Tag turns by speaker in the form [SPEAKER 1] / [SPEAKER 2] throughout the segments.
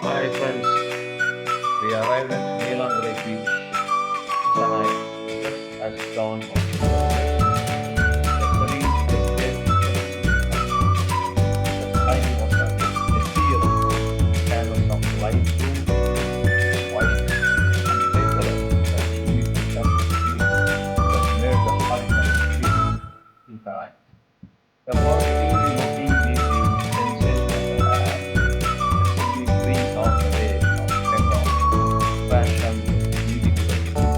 [SPEAKER 1] Hi friends, we arrived at Neelankarai Beach, Chennai, just as dawn was approaching. The serene escape was complete. The sky was a ethereal canvas of light blue, white, and papered that humid intensity that made the horizon feel infinite. The first thing we noticed is the sensation of the air, the chilly breeze of the Bay of Bengal, fresh and invigorating.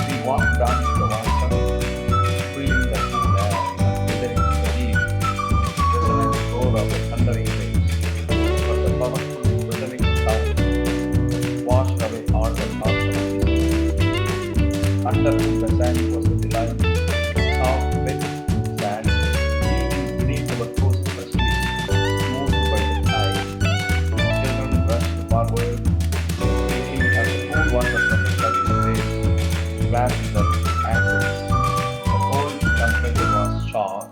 [SPEAKER 1] We walked down to the water, feeling the cool air and listening to the deep, resonant roar of the thundering waves. But the powerful rhythmic sound that washed away all the thoughts of distance. Under the sand was a delight, soft, wet sand, gleaming beneath our toes freshly smoothed by the tide. Children rushed forward, chasing at the cool water from the flooding waves, splashed their ankles. The cold temperature was sharp,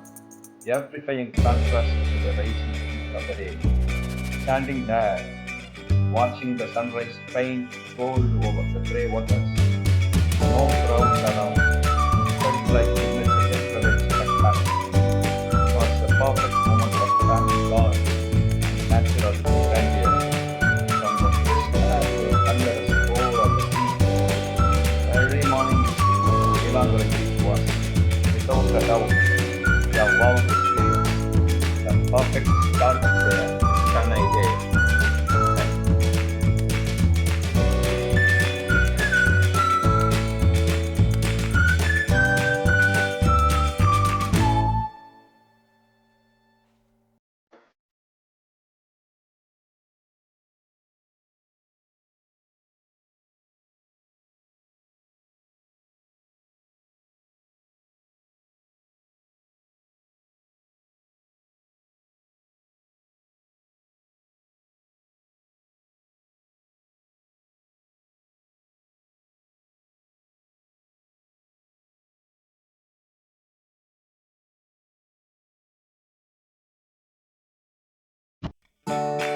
[SPEAKER 1] amplifying contrast to the rising heat of the day. Standing there, watching the sunrise faint gold over the grey waters, no crowds around, felt like witnessing a private spectacle. It was a perfect moment of family joy and natural grandeur. From the crisp air to the thunderous roar of the sea, early morning in Neelankarai Beach was, without a doubt, a wow experience. The perfect start of the Chennai day. Thank you.